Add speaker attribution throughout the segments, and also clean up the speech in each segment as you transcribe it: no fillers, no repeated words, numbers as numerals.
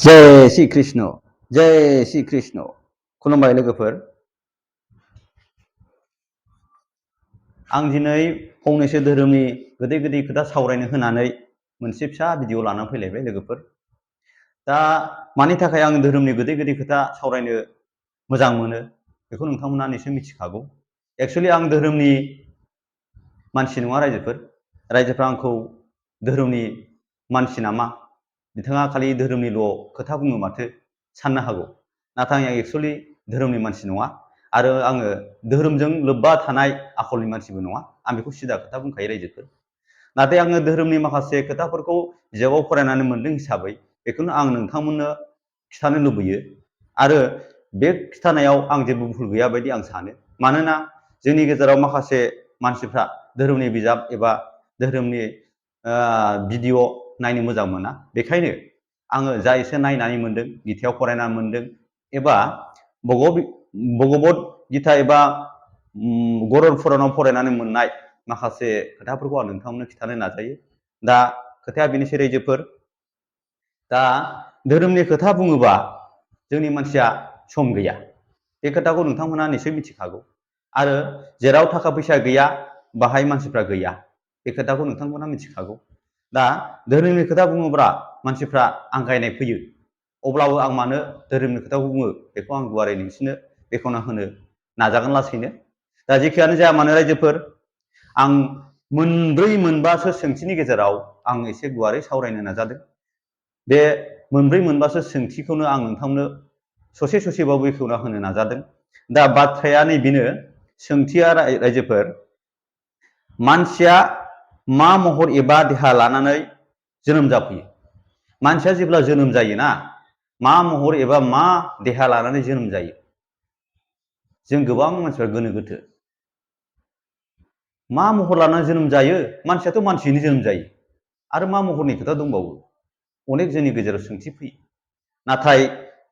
Speaker 1: जय श्री कृष्ण जय श्री कृष्ण खुलुमबाय लोगोफोर आं दिनै फंनैसो धोरोमनि गोदै गोदै खोथा सावरायनो होनानै मोनसे फिसा भिडिअ लानानै फैलायबाय लोगोफोर। दा मानि थाखाय आं धोरोमनि गोदै गोदै खोथा सावरायनो मोजां मोनो बेखौ नोंथांमोना निसय मिथिखागौ। एक्चुअलि आं धोरोमनि मानसि नङा रायजोफोर। रायजोफ्रा आंखौ धोरोमनि मानसि नामा, बिथाङा खालि धोरोमनिल' खोथा बुङो माथो साननो हागौ। नाथाय आं एक्चुअलि धोरोमनि मानसि नङा आरो आङो धोरोमजों लोब्बा थानाय आखलनि मानसिबो नङा। आं बेखौ सिदा खोथा बुंखायो रायजोफोर। नाथाय आङो धोरोमनि माखासे खोथाफोरखौ बिजाबाव फरायनानै मोनदों हिसाबै बेखौनो आं नोंथांमोननो खिथानो लुबैयो आरो बे खिथानायाव आं जेबो भुल गैया बायदि आं सानो। मानोना जोंनि गेजेराव माखासे मानसिफ्रा धोरोमनि बिजाब एबा धोरोमनि भिडिअ नायनो मोजां मोना। बेखायनो आङो जा एसे नायनानै मोनदों, गितायाव फरायनानै मोनदों एबा भगवत गिता एबा गरुड़ पुराणाव फरायनानै मोननाय माखासे खोथाफोरखौ आं नोंथांमोननो खिथानो नाजायो। दा खोथाया बेनोसै रायजोफोर। दा धोरोमनि खोथा बुङोबा जोंनि मानसिया सम गैया, बे खोथाखौ नोंथांमोना निसय मिथिखागौ। आरो जेराव थाखा फैसा गैया बाहाय मानसिफ्रा गैया, बे खोथाखौ नोंथांमोना मिथिखागौ। दा धोरोमनि खोथा बुङोब्ला मानसिफ्रा आंगायनाय फैयो। अब्लाबो आं मानो धोरोमनि खोथाखौ बुङो बेखौ आं गुवारै नोंसिनो बेखेवना होनो नाजागोन लासैनो। दा जेखियानो जाया मानो रायजोफोर, आं मोनब्रै मोनबासो सोंथिनि गेजेराव आं एसे गुवारै सावरायनो नाजादों। बे मोनब्रै मोनबासो सोंथिखौनो आं नोंथांनो ससे ससेबाबो बेखेवना होनो नाजादों। दा बाथ्राया नैबेनो, सोंथिया रायजोफोर, मानसिया मा महर एबा देहा लानानै जोनोम जाफैयो? मानसिया जेब्ला जोनोम जायोना, मा महर एबा मा देहा लानानै जोनोम जायो? जों गोबां मानसिफ्रा गोनो गोथो। मा महर लानानै जोनोम जायो? मानसियाथ' मानसियैनो जोनोम जायो आरो मा महरनि खोथा दंबावो? अनेक जोंनि गेजेराव सोंथि फैयो। नाथाय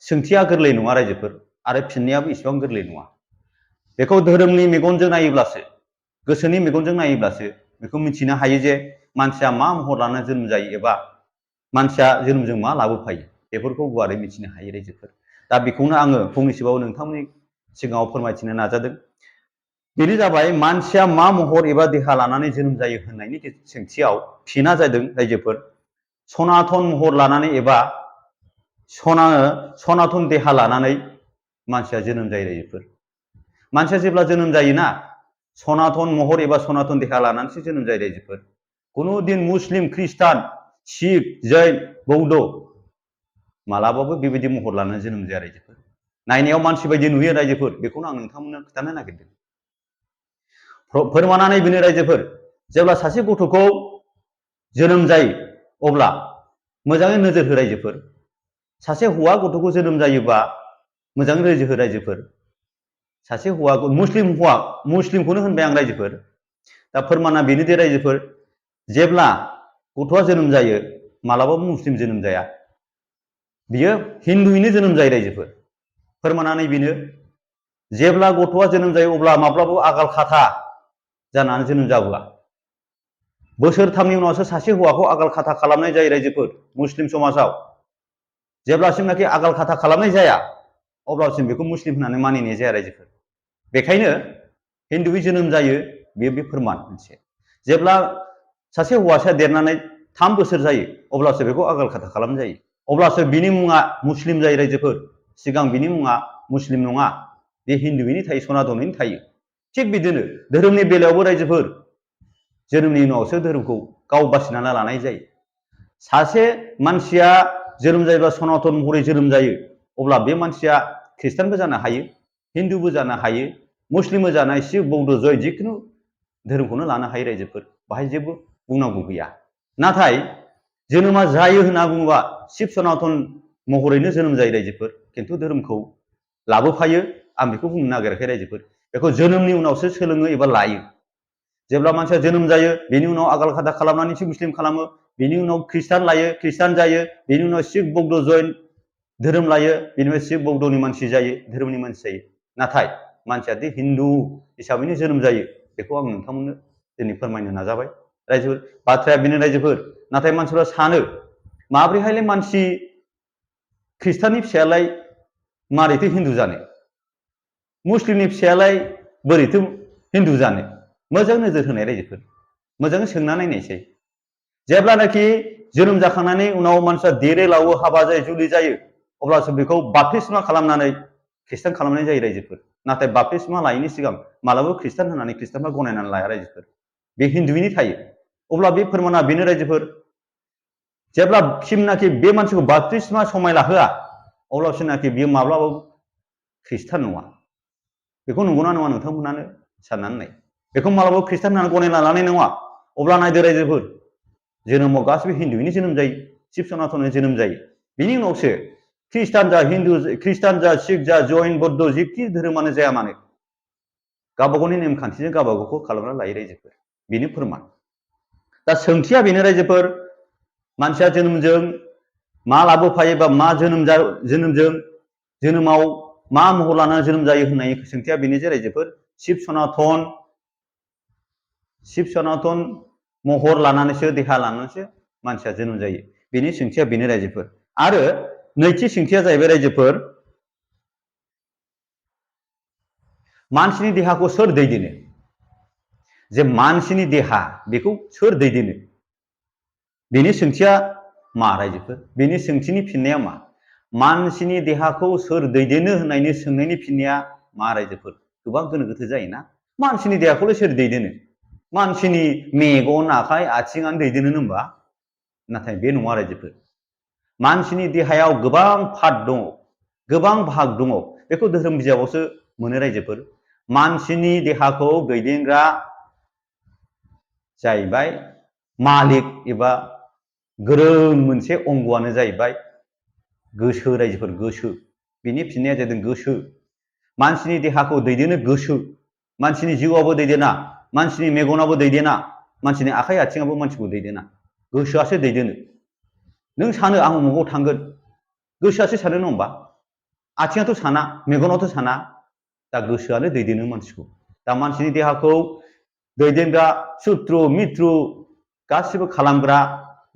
Speaker 1: सोंथिया गोरलै नङा रायजोफोर आरो फिननायाबो इसेबां गोरलै नङा। बेखौ धोरोमनि मेगनजों नायोब्लासो, गोसोनि मेगनजों नायोब्लासो बेखौ मिथिनो हायो जे मानसिया मा महर लानानै जोनोम जायो एबा मानसिया जोनोमजों मा लाबोफायो, बेफोरखौ गुवारै मिथिनो हायो रायजोफोर। दा बेखौनो आङो फंनैसोबाबो नोंथांमोननि सिगाङाव फोरमायथिनो नाजादों। बेनो जाबाय मानसिया मा महर एबा देहा लानानै जोनोम जायो होननायनि सोंथियाव फिना जादों रायजोफोर, सनातन महर लानानै एबा सनातन देहा लानानै मानसिया जोनोम जायो रायजोफोर। मानसिया जेब्ला जोनोम जायोना, सनातन महर एबा सनातन देहा लानानैसो जोनोम जायो रायजोफोर। कुनु दिन मुस्लिम, ख्रिस्टान, शिख, जैन, बौद्ध मालाबाबो बेबायदि महर लानानै जोनोम जाया रायजोफोर। नायनायाव मानसि बायदि नुयो रायजोफोर, बेखौनो आं नोंथांमोननो खिथानो नागिरदों। फोरमानानै बेनो रायजोफोर, जेब्ला सासे गथ'खौ जोनोम जायो अब्ला मोजाङै नोजोर हो रायजोफोर। सासे हौवा गथ'खौ जोनोम जायोबा मोजाङै नोजोर हो रायजोफोर। सासे हौवा, मुस्लिमखौनो होनबाय आं रायजोफोर। दा फोरमाना बेनो दे रायजोफोर, जेब्ला गथ'आ जोनोम जायो मालाबाबो मुस्लिम जोनोम जाया, बियो हिन्दुयैनो जोनोम जायो रायजोफोर। फोरमानानै बेनो, जेब्ला गथ'आ जोनोम जायो अब्ला माब्लाबाबो आगाल खाथा जानानै जोनोम जाबोआ। बोसोरथामनि उनावसो सासे हौवाखौ आगाल खाथा खालामनाय जायो रायजोफोर मुस्लिम समाजाव। जेब्लासिमनाखि आगाल खाथा खालामनाय जाया अब्लासिम बेखौ मुस्लिम होननानै मानिनाय जाया रायजोफोर। बेखायनो हिन्दुयै जोनोम जायो, बे फोरमान मोनसे। जेब्ला सासे हौवासाया देरनानै 3 बोसोर जायो अब्लासो बेखौ आगाल खाथा खालामनाय जायो, अब्लासो बिनि मुङा मुस्लिम जायो रायजोफोर। सिगां बिनि मुङा मुस्लिम नङा, बे हिन्दुयैनो थायो, सनातनैनो थायो। थिग बिदिनो धोरोमनि बेलायावबो रायजोफोर, जोनोमनि उनावसो धोरोमखौ गाव बासिनानै लानाय जायो। सासे मानसिया जोनोम जायोबा सनातन महरै जोनोम जायो, अब्ला बे मानसिया ख्रिस्टानबो जानो हायो, हिन्दुबो जानो हायो, मुस्लिमबो जानो हायो, शिख, बौद्ध, जैन जिखुनु धोरोमखौनो लानो हायो रायजोफोर। बाहाय जेबो बुंनांगौ गैया। नाथाय जोनोमा जायो होनना बुङोबा शिव सनातन महरैनो जोनोम जायो रायजोफोर, खिन्थु धोरोमखौ लाबोफायो आं बेखौ बुंनो नागिराखै रायजोफोर। बेखौ जोनोमनि उनावसो सोलोङो एबा लायो। जेब्ला मानसिया जोनोम जायो बेनि उनाव आगाल खाथा खालामनानैसो मुस्लिम खालामो, बेनि उनाव ख्रिस्टान लायो, ख्रिस्टान जायो, बेनि उनाव शिख, बौद्ध, जैन धोरोम लायो, बेनिफ्राय शिख बौद्धनि मानसि जायो, धोरोमनि मानसि जायो। नाथाय मानसिया दि हिन्दु हिसाबैनो जोनोम जायो, बेखौ आं नोंथांमोननो दिनै फोरमायनो नाजाबाय रायजोफोर। बाथ्राया बेनो रायजोफोर, नाथाय मानसिफ्रा सानो माब्रैहायलाय मानसि खृष्टाननि फिसायालाय मारैथो हिन्दु जानो, मुस्लिमनि फिसायालाय बोरैथो हिन्दु जानो? मोजां नोजोर होनाय रायजोफोर, मोजां सोंना नायनायसै। जेब्लानाखि जोनोम जाखांनानै उनाव मानसिया देरो लावो हाबा जायो जुलि जायो अब्लासो बेखौ बाप्तिस्मा खालामनानै खृष्टान खालामनाय जायो रायजोफोर। नाथाय बाप्तिस्मा लायैनि सिगां मालाबाबो खृष्टान होननानै खृष्टानफ्रा गनायनानै लाया रायजोफोर, बे हिन्दुयैनो थायो। अब्ला बे फोरमाना बेनो रायजोफोर, जेब्लासिमनाखि बे मानसिखौ बाप्तिस्मा समाय लाहोआ अब्लासिमनाखि बियो माब्लाबाबो खृष्टान नङा। बेखौ नंगौना नङा नोंथांमोनानो साननानै नाय। बेखौ मालाबाबो खृष्टान होननानै गनायना लानाय नङा। अब्ला नायदो रायजोफोर, जोनोमाव गासिबो हिन्दुयैनो जोनोम जायो, शिब सनातननि जोनोम जायो। बिनि उनावसो खृष्टान जा हिन्दु, खृष्टान जा सिख जा जैन बौद्ध जिखि धोरोमानो जाया मानो गावबा गावनि नेमखान्थिजों गावबा गावखौ खालामना लायो रायजोफोर, बेनो फोरमान। दा सोंथिया बेनो रायजोफोर, मानसिया जोनोमजों मा लाबोफायो बा मा जोनोमजों जोनोमाव मा महर लानानै जोनोम जायो होननाय सोंथिया बेनो जे रायजोफोर, शिब सनातन महर लानानैसो देहा लानानैसो मानसिया जोनोम जायो। बेनि सोंथिया बेनो रायजोफोर। आरो नैथि सोंथिया जाहैबाय रायजोफोर, मानसिनि देहाखौ सोर दैदेनो? जे मानसिनि देहा बेखौ सोर दैदेनो? बेनि सोंथिया मा रायजोफोर? बेनि सोंथिनि फिननाया मा? मानसिनि देहाखौ सोर दैदेनो होननायनि सोंनायनि फिननाया मा रायजोफोर? गोबां गोनो गोथो जायोना। मानसिनि देहाखौलाय सोर दैदेनो? मानसिनि मेगन आखाइ आथिङानो दैदेनो होनबा? नाथाय बे नङा रायजोफोर। मानसिनि देहायाव गोबां पार्ट दङ, गोबां बाहाग दङ। बेखौ धोरोम बिजाबावसो मोनो रायजोफोर। मानसिनि देहाखौ दैदेनग्रा जाहैबाय मालिक एबा गोरों मोनसे अंगआनो जाहैबाय गोसो रायजोफोर, गोसो। बिनि फिननाया जादों गोसो। मानसिनि देहाखौ दैदेनो गोसो। मानसिनि जिउआबो दैदेना, मानसिनि मेगनाबो दैदेना, मानसिनि आखाइ आथिङाबो मानसिखौ दैदेना, गोसोआसो दैदेनो। नों सानो आं उमुगाव थांगोन, गोसोआसो सानो नङा होमबा? आथिङाथ' साना, मेगनाथ' साना। दा गोसोआनो दैदेनो मानसिखौ। दा मानसिनि देहाखौ दैदेनग्रा, सुत्रु मित्रु गासिबो खालामग्रा,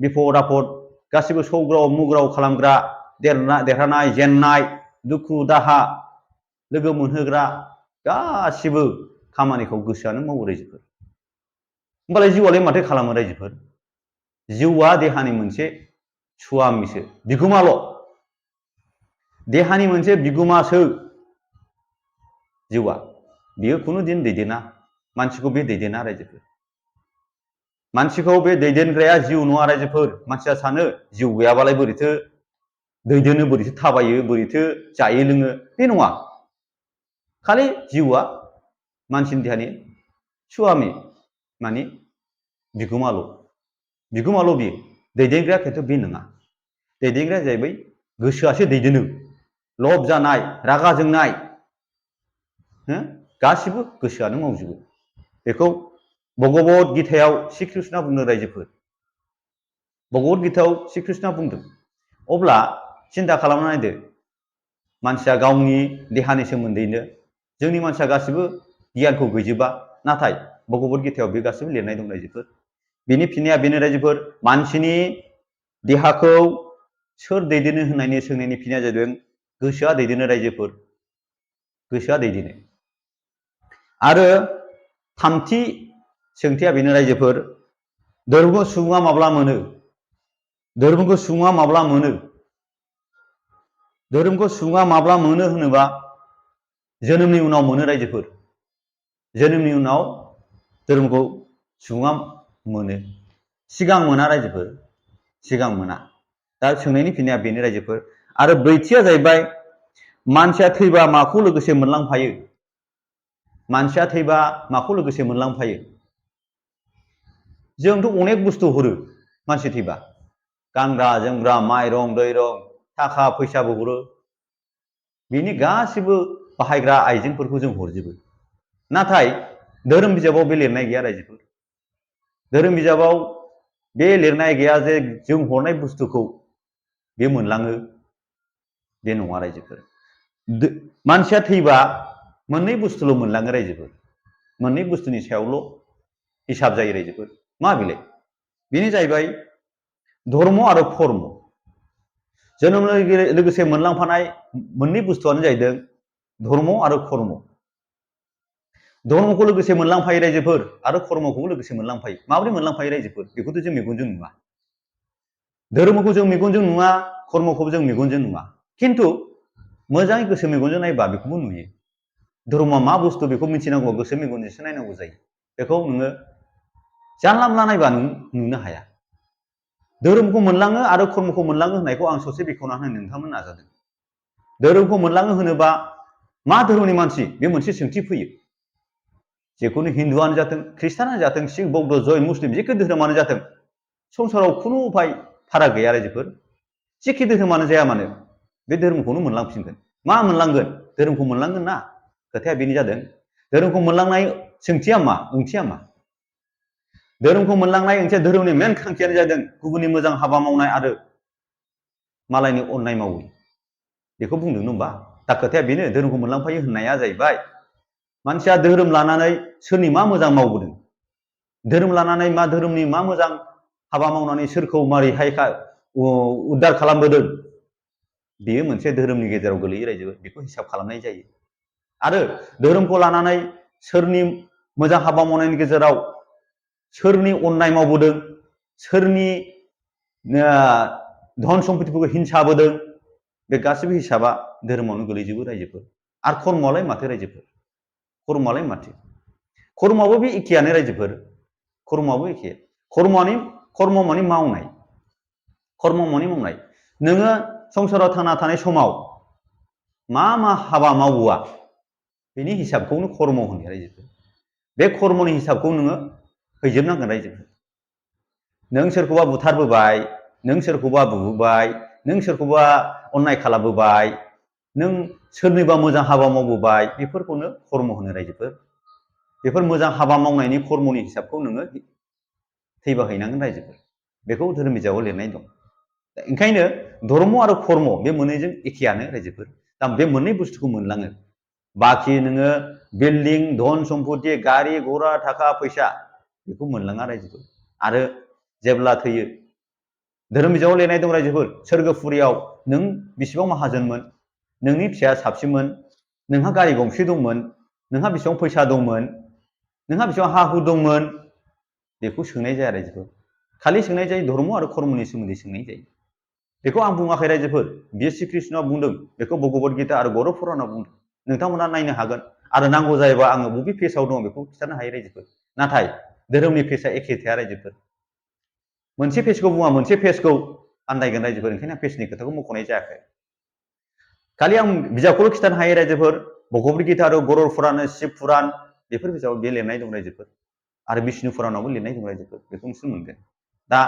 Speaker 1: बिफद आफद गासिबो सौग्राव मुग्राव खालामग्रा, देरहानाय जेननाय, दुखु दाहा लोगो मोनहोग्रा गासिबो खामानिखौ गोसोआनो मावो रायजोफोर। होमबालाय जिउआलाय माथो खालामो रायजोफोर? जिउआ देहानि मोनसे सुवामिसो, बिगुमाल'। देहानि मोनसे बिगुमासो जिउआ। बियो खुनु दिन दैदेना, मानसिखौ बे दैदेना रायजोफोर। मानसिखौ बे दैदेनग्राया जिउ नङा रायजोफोर। मानसिया सानो जिउ गैयाबालाय बोरैथो दैदेनो, बोरैथो थाबायो, बोरैथो जायो लोङो। बे नङा। खालि जिउआ मानसिनि देहानि सुवामि, माने बिगुमाल'। बिगुमाल' बियो, दैदेनग्राया खिन्थु बे नङा। दैदेनग्राया जाहैबाय गोसोआसो दैदेनो। लब जानाय, रागा जोंनाय गासिबो गोसोआनो मावजोबो। बेखौ भगवद गीतायाव श्री कृष्णआ बुंदों रायजोफोर। भगवद गीतायाव श्री कृष्णआ बुंदों। अब्ला सिन्था खालामना नायदो, मानसिया गावनि देहानि सोमोन्दैनो, जोंनि मानसिया गासिबो गियानखौ गैजोबा, नाथाय भगवद गीतायाव बे गासिबो लिरनाय दं रायजोफोर। बिनि फिननाया बेनो रायजोफोर, मानसिनि देहाखौ सोर दैदेनो होननायनि सोंनायनि फिननाया जादों गोसोआ दैदेनो रायजोफोर, गोसोआ दैदेनो। आरो थामथि सोंथिया बेनो रायजोफोर, धोरोमखौ सुबुङा माब्ला मोनो? धोरोमखौ सुबुङा माब्ला मोनो? धोरोमखौ सुबुङा माब्ला मोनो होनोबा जोनोमनि उनाव मोनो रायजोफोर। जोनोमनि उनाव धोरोमखौ सुबुङा मोनो, सिगां मोना रायजोफोर, सिगां मोना। दा सोंनायनि फिननाया बेनो रायजोफोर। आरो ब्रैथिया जाहैबाय, मानसिया थैबा माखौ लोगोसे मोनलांफायो? मानसिया थैबा माखौ लोगोसे मोनलांफायो? जोंथ' अनेक बुस्थु हरो मानसि थैबा, गानग्रा जोमग्रा, माइरं दैरं, थाखा फैसाबो हरो। बिनि गासिबो बाहायग्रा आइजेंफोरखौ जों हरजोबो। नाथाय धोरोम बिजाबाव बे लिरनाय गैया रायजोफोर। धोरोम बिजाबाव बे लिरनाय गैया जे जों हरनाय बुस्थुखौ बे मोनलाङो, बे नङा रायजोफोर। मानसिया थैबा मोननै बुस्थुल' मोनलाङो रायजोफोर, मोननै बुस्थुनि सायावल' हिसाब जायो रायजोफोर। मा बेलाय? बेनो जाहैबाय धर्म आरो कर्म। जोनोम लोगोसे मोनलांफानाय मोननै बुस्थुआनो जाहैदों धर्म आरो कर्म। धर्मखौ लोगोसे मोनलांफायो रायजोफोर आरो कर्मखौबो लोगोसे मोनलांफायो। माबोरै मोनलांफायो रायजोफोर बेखौथ' जों मेगनजों नुवा। धर्मखौ जों मेगनजों नुवा, कर्मखौबो जों मेगनजों नुवा। खिन्थु मोजाङै गोसो मेगनजों नायबा बेखौबो नुयो। धर्मआ मा बुस्थु बेखौ मिथिनांगौ गोसो मेगनजोंसो नायनांगौ जायो। बेखौ नोङो जानला मोनला नायबा नों नुनो हाया। धोरोमखौ मोनलाङो आरो कर्मखौ मोनलाङो होननायखौ आं ससे बेखेवना होनो नोंथांमोन नाजादों। धोरोमखौ मोनलाङो होनोबा मा धोरोमनि मानसि बे मोनसे सोंथि फैयो। जेखुनु हिन्दुआनो जाथों, ख्रिस्टानानो जाथों, सिख, बौद्ध, जैन, मुस्लिम जेखि धोरोमानो जाथों, संसाराव खुनु उफाय फाराग गैया रायजोफोर। जेखि धोरोमानो जाया मानो बे धोरोमखौनो मोनलांफिनगोन। मा मोनलांगोन? धोरोमखौ मोनलांगोन ना। खोथाया बेनो जादों धोरोमखौ मोनलांनाय ओंथिया मा? धोरोमखौ मोनलांनाय ओंथिया धोरोमनि मेन थांखियानो जादों गुबुननि मोजां हाबा मावनाय आरो मालायनि अननाय मावै। बेखौ बुंदों होनबा दा खोथाया बेनो धोरोमखौ मोनलांफायो होननाया जाहैबाय मानसिया धोरोम लानानै सोरनि मा मोजां मावबोदों, धोरोम लानानै धोरोमनि मा मोजां हाबा मावनानै सोरखौ मारैहाय उद्धार खालामबोदों, बेयो मोनसे धोरोमनि गेजेराव गोलैयो रायजो। बेखौ हिसाब खालामनाय जायो। आरो धोरोमखौ लानानै सोरनि मोजां हाबा मावनायनि गेजेराव सोरनि अननाय मावबोदों, सोरनि धन सम्पतिफोरखौ हिंसाबोदों, बे गासैबो हिसाबा धोरोमावनो गोलैजोबो रायजोफोर। आरो कर्मआलाय माथो रायजोफोर? कर्मआलाय माथो? कर्मआबो बे एखेयानो रायजोफोर। कर्मआबो एखे। कर्म माने मावनाय। कर्म माने मावनाय। नोङो संसाराव थांना थानाय समाव मा हाबा मावबोआ बेनि हिसाबखौनो कर्म होनो रायजोफोर। बे कर्मनि हिसाबखौ नोङो हैजोबनांगोन रायजोफोर। नों सोरखौबा बुथारबोबाय, नों सोरखौबा बुबोबाय, नों सोरखौबा अननाय खालामबोबाय, नों सोरनिबा मोजां हाबा मावबोबाय, बेफोरखौनो कर्म होनो रायजोफोर। बेफोर मोजां हाबा मावनायनि कर्मनि हिसाबखौ नोङो थैबा हैनांगोन रायजोफोर। बेखौ धोरोम बिजाबाव लिरनाय दं। ओंखायनो धर्म आरो कर्म बे मोननैजों एखेयानो रायजोफोर। दा बे मोननै बुस्थुखौ मोनलाङो। बाखि नोङो बिल्डिं, धन सम्पति, गारि घोड़ा, थाखा फैसा बेखौ मोनलाङा रायजोफोर। आरो जेब्ला थैयो धोरोम बिजाबाव लिरनाय दं रायजोफोर, सोरगोफुरियाव नों बेसेबां माहाजोनमोन, नोंनि फिसाया साबसिनमोन, नोंहा गारि गंसे दंमोन, नोंहा बेसेबां फैसा दंमोन, नोंहा बेसेबां हा हु दंमोन, बेखौ सोंनाय जाया रायजोफोर। खालि सोंनाय जायो धर्म आरो कर्मनि सोमोन्दै सोंनाय जायो। बेखौ आं बुङाखै रायजोफोर, बियो श्री कृष्णआ बुंदों, बेखौ भगबत गीता आरो गौरव पुराणआव बुंदों। नोंथांमोना नायनो हागोन आरो नांगौ जायोबा आङो बबे पेजआव दं बेखौ खिन्थानो हायो रायजोफोर। नाथाय धोरोमनि पेजआ एखे थाया रायजोफोर। मोनसे पेजखौ बुङा मोनसे पेजखौ आन्दायगोन रायजोफोर। ओंखायनो आं पेजनि खोथाखौ मख'नाय जायाखै। खालि आं बिजाबखौल' खिन्थानो हायो रायजोफोर। भगबत गीता आरो गौरव पुराण, शिब पुराण बेफोर बिजाबाव बे लिरनाय दं रायजोफोर। आरो बिष्णु पुराणावबो लिरनाय दं रायजोफोर। बेखौ नोंसोर मोनगोन। दा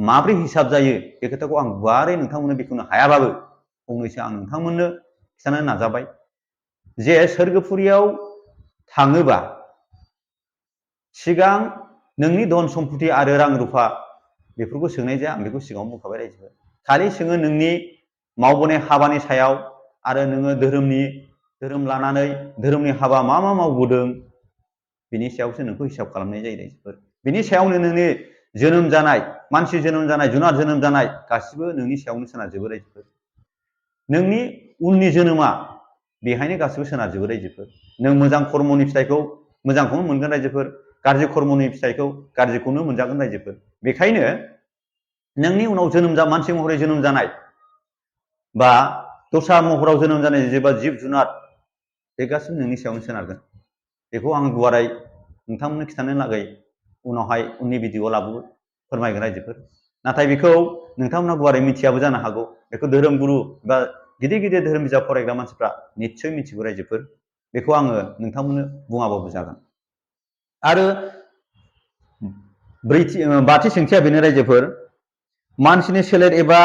Speaker 1: माब्रै हिसाब जायो बे खोथाखौ आं गुवारै नोंथांमोननो बेखेवनो हायाबाबो फंनैसो आं नोंथांमोननो खिन्थानो नाजाबाय जे सोरगोफुरियाव थाङोबा सिगां नोंनि धन सम्पति आरो रां रुफा बेफोरखौ सोंनाय जाया। आं बेखौ सिगाङाव बुंखाबाय रायजोफोर। खालि सोङो नोंनि मावबोनाय हाबानि सायाव आरो नोङो धोरोम लानानै धोरोमनि हाबा मा मावबोदों बिनि सायावसो नोंखौ हिसाब खालामनाय जायो रायजोफोर। बिनि सायावनो नोंनि जोनोम जानाय, मानसि जोनोम जानाय, जुनार जोनोम जानाय गासिबो नोंनि सायावनो सोनारजोबो रायजोफोर। नोंनि उननि जोनोमा बेहायनो गासिबो सोनारजोबो रायजोफोर। नों मोजां कर्मनि फिथाइखौ मोजांखौनो मोनगोन रायजोफोर, गाज्रि कर्मनि फिथाइखौ गाज्रिखौनो मोनजागोन रायजोफोर। बेखायनो नोंनि उनाव मानसि महरै जोनोम जानाय बा दस्रा महराव जोनोम जानाय जेबा जिब जुनार बे गासिबो नोंनि सायावनो सोनारगोन। बेखौ आं गुवारै नोंथांमोननो खिन्थानो लागै उनावहाय उननि भिडिअ'आव फोरमायगोन रायजोफोर। नाथाय बेखौ नोंथांमोना गुवारै मिथियाबो जानो हागौ। बेखौ धोरोम गुरु बा गिदिर गिदिर धोरोम बिजाब फरायग्रा मानसिफ्रा निस्सय मिथिगौ रायजोफोर। बेखौ आङो नोंथांमोननो बुङाबाबो जागोन। आरो बाथि सोंथिया बेनो रायजोफोर, मानसिनि सोलेर एबा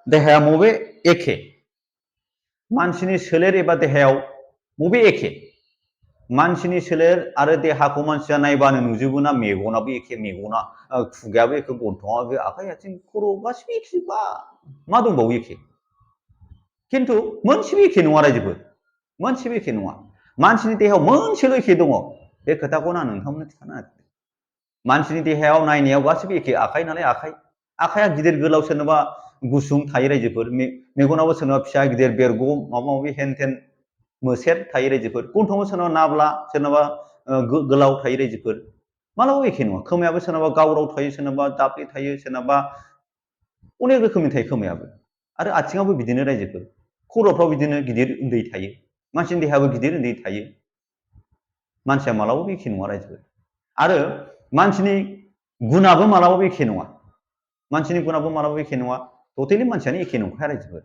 Speaker 1: देहाया बबे एखे? मानसिनि सोलेर एबा देहायाव बबे एखे? मानसिनि सोलेर आरो देहाखौ मानसिया नायबानो नुजोबो ना मेगनाबो एखे, मेगना खुगायाबो एखे, गन्थङाबो, आखाइ आथिं खर' गासिबो एखेबा मा दंबावो एखे? खिन्थु मोनसेबो एखे नङा रायजोफोर। मोनसेबो एखे नङा। मानसिनि देहायाव मोनसेल' एखे दङ। बे खोथाखौनो आं नोंथांमोननो खिन्थानो नागिरदों। मानसिनि देहायाव नायनायाव गासिबो एखे। आखाइ नालाय आखाइ। आखाइया गिदिर गोलाव सोरनोबा गुसुं थायो रायजोफोर, मेगनाबो सोरनाबा फिसा गिदिर बेरग' माबा माबि हेन थेन मोसेर थायो रायजोफोर, गन्थङाबो सोरनाबा नाब्ला सोरनाबा गोलाव थायो रायजोफोर, मालाबाबो एखे नङा। खोमायाबो सोरनाबा गावराव थायो, सोरनाबा दाब्ले थायो, सोरनाबा अनेक रोखोमनि थायो खोमायाबो। आरो आथिङाबो बिदिनो रायजोफोर, खर'फ्राव बिदिनो गिदिर उन्दै थायो, मानसिनि देहायाबो गिदिर उन्दै थायो। मानसिया मालाबाबो एखे नङा रायजोफोर। आरो मानसिनि गुनाबो मालाबाबो एखे नङा। मानसिनि गुनाबो मालाबाबो एखे नङा। टटेलि मानसियानो एखे नंखाया रायजोफोर।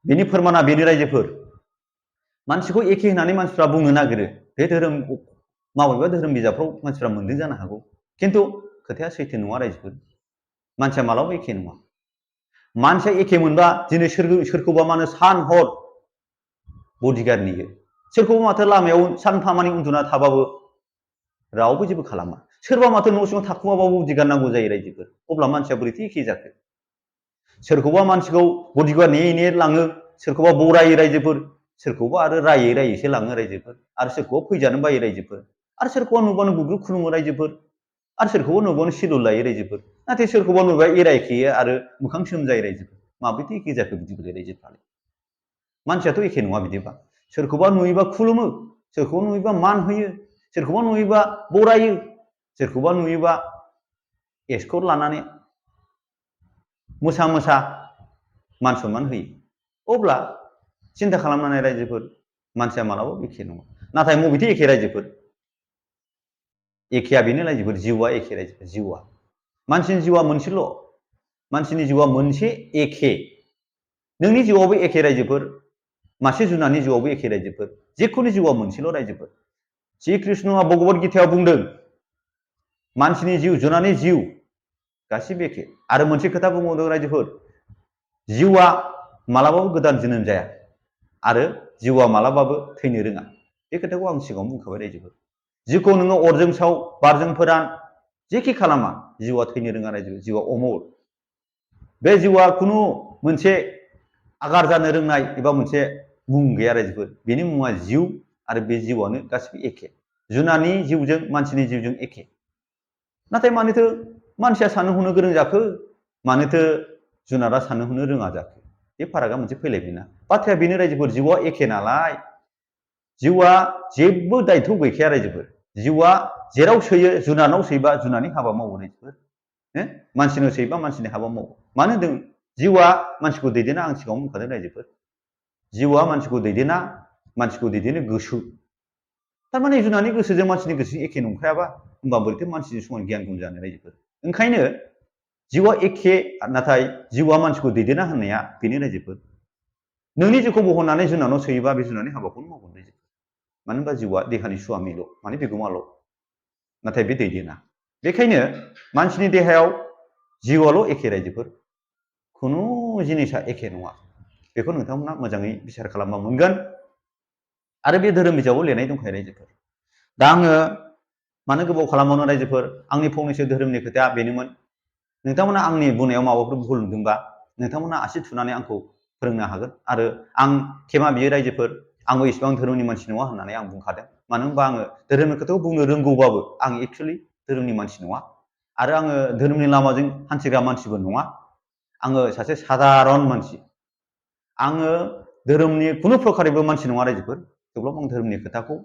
Speaker 1: बेनि फोरमाना बेनो रायजोफोर, मानसिखौ एखे होननानै मानसिफ्रा बुंनो नागिरो। बे धोरोम माबेबा धोरोम बिजाबफ्राव मानसिफ्रा मोनदों जानो हागौ, खिन्थु खोथाया सैथो नङा रायजोफोर। मानसिया मालाबाबो एखे नङा। मानसिया एखे मोनबा दिनै सोरखौबा मानो सान हर बडिगार्ड नेयो, सोरखौबा माथो लामायाव सानफामानि उन्दुना थाबाबो रावबो जेबो खालामा, सोरबा माथो न' सिङाव थाखुमाबाबो बडिगार्ड नांगौ जायो रायजोफोर। अब्ला मानसिया बोरैथो एखे जाखो? सोरखौबा मानसिखौ बडिगार्ड नेयै नेयै लाङो, सोरखौबा बरायो रायजोफोर, सोरखौबा आरो रायै रायैसो लाङो रायजोफोर, आरो सोरखौबा फैजानो बायो रायजोफोर, आरो सोरखौबा नुबानो गुग्रुब खुलुमो रायजोफोर, आरो सोरखौबा नुबानो सिलुर लायो रायजोफोर, नाथाय सोरखौबा नुबा एरायखेयो आरो मोखां सोमजायो रायजोफोर। माबोरैथो एखे जाखो बिदिबालाय रायजोफ्रालाय? मानसियाथ' एखे नङा बिदिबा। सोरखौबा नुयोबा खुलुमो, सोरखौबा नुयोबा मान होयो, सोरखौबा नुयोबा बरायो, सोरखौबा नुयोबा एस्कर्ट लानानै मोसा मोसा मान सनमान होयो। अब्ला सिन्था खालामनानै रायजोफोर, मानसिया मालाबाबो एखे नङा। नाथाय बबेथो एखे रायजोफोर? एखेया बेनो रायजोफोर, जिउआ एखे रायजोफोर, जिउआ। मानसिनि जिउआ मोनसेल', मानसिनि जिउआ मोनसे एखे। नोंनि जिउआवबो एखे रायजोफोर, मासे जुनारनि जिउआवबो एखे रायजोफोर, जिखुनु जिउआ मोनसेल' रायजोफोर। श्री कृष्णआ भगवत गीतायाव बुंदों, मानसिनि जिउ, जुनारनि जिउ गासिबो एखे। आरो मोनसे खोथा बुंबावदों रायजोफोर, जिउआ मालाबाबो गोदान जोनोम जाया, आरो जिउआ मालाबाबो थैनो रोङा। बे खोथाखौ आं सिगाङाव बुंखाबाय रायजोफोर। जिउखौ नोङो अरजों साव, बारजों फोरान, जेखि खालामा, जिउआ थैनो रोङा रायजोफोर, जिउआ अमर। बे जिउआ खुनु मोनसे आगार जानो रोंनाय एबा मोनसे मुं गैया रायजोफोर। बेनि मुङा जिउ, आरो बे जिउआनो गासिबो एखे। जुनारनि जिउजों मानसिनि जिउजों एखे। नाथाय मानोथो मानसिया साननो हनो गोरों जाखो, मानोथो जुनारा साननो हनो रोङा जाखो? बे फारागा मोनसे फैलायबायना। बाथ्राया बेनो रायजोफोर, जिउआ एखे नालाय, जिउआ जेबो दायथ' गैखाया रायजोफोर। जिउआ जेराव सोयो, जुनारनाव सोयोबा जुनारनि हाबा मावो रायजोफोर, मानसिनाव सोयोबा मानसिनि हाबा मावो। मानो होनदों? जिउआ मानसिखौ दैदेना, आं सिगाङाव बुंखादों रायजोफोर। जिउआ मानसिखौ दैदेना, मानसिखौ दैदेनो गोसो। थारमाने जुनारनि गोसोजों मानसिनि गोसोजों एखे नंखायाबा, होमबा बोरैथो मानसिजों समान गियान गुन जानो रायजोफोर? ओंखायनो जिउआ एखे, नाथाय जिउआ मानसिखौ दैदेना होननाया बेनो रायजोफोर। नोंनि जिउखौ बहननानै जुनारनाव सोयोबा बे जुनारनि हाबाखौनो मावगोन रायजोफोर। मानो होनबा जिउआ देहानि सुवामिल', माने बिगोमाल', नाथाय बे दैदेना। बेखायनो मानसिनि देहायाव जिउआल' एखे रायजोफोर, खुनु जिनिसा एखे नङा। बेखौ नोंथांमोना मोजाङै बिसार खालामबा मोनगोन। आरो बे धोरोम बिजाबाव लिरनाय दंखायो रायजोफोर। दा आङो मानो गोबाव खालामबावनो रायजोफोर, आंनि फंनैसो धोरोमनि खोथाया बेनोमोन। नोंथांमोना आंनि बुंनायाव माबाफोर भुल नुदोंबा, नोंथांमोना आसि थुनानै आंखौ फोरोंनो हागोन। आरो आं क्षेमा बियो रायजोफोर, आंबो इसिबां धोरोमनि मानसि नङा होननानै आं बुंखादों। मानो होनबा आङो धोरोमनि खोथाखौ बुंनो रोंगौबाबो, आं एक्सुवेलि धोरोमनि मानसि नङा। आरो आङो धोरोमनि लामाजों हान्थिग्रा मानसिबो नङा। आङो सासे सादारन मानसि। आङो धोरोमनि खुनु प्रकारेबो मानसि नङा रायजोफोर। थेवब्लाबो आं धोरोमनि खोथाखौ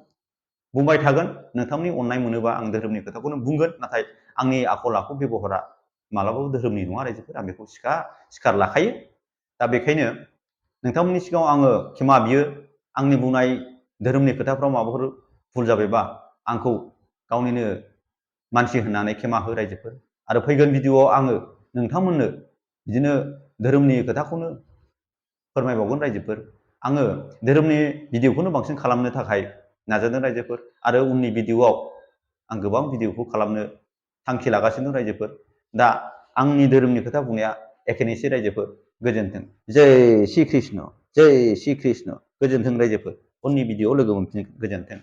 Speaker 1: बुंबाय थागोन। नोंथांनि अननाय मोनोबा आं धोरोमनि खोथाखौनो बुंगोन। नाथाय आंनि आखल आखु बेबहारा मालाबाबो धोरोमनि नङा रायजोफोर, आं बेखौ सिखार लाखायो। दा बेखायनो नोंथांमोननि सिगाङाव आङो क्षेमा बियो। आंनि बुंनाय धोरोमनि खोथाफ्राव माबाफोर भुल जाबायबा आंखौ गावनिनो मानसि होननानै क्षेमा हो रायजोफोर। आरो फैगोन भिडिअआव आङो नोंथांमोननो बिदिनो धोरोमनि खोथाखौनो फोरमायबावगोन रायजोफोर। आङो धोरोमनि भिडिअखौनो बांसिन खालामनो थाखाय नाजादों रायजोफोर। आरो उननि भिडिअआव आं गोबां भिडिअखौ खालामनो थांखि लागासिनो दं रायजोफोर। दा आंनि धोरोमनि खोथा बुंनाया एखेनोसै रायजोफोर। गोजोन्थों। जय श्री कृष्ण, जय श्री कृष्ण। गोजोन्थों रायजोफोर। उननि भिडिअआव लोगो मोनफिनगोन। गोजोन्थों।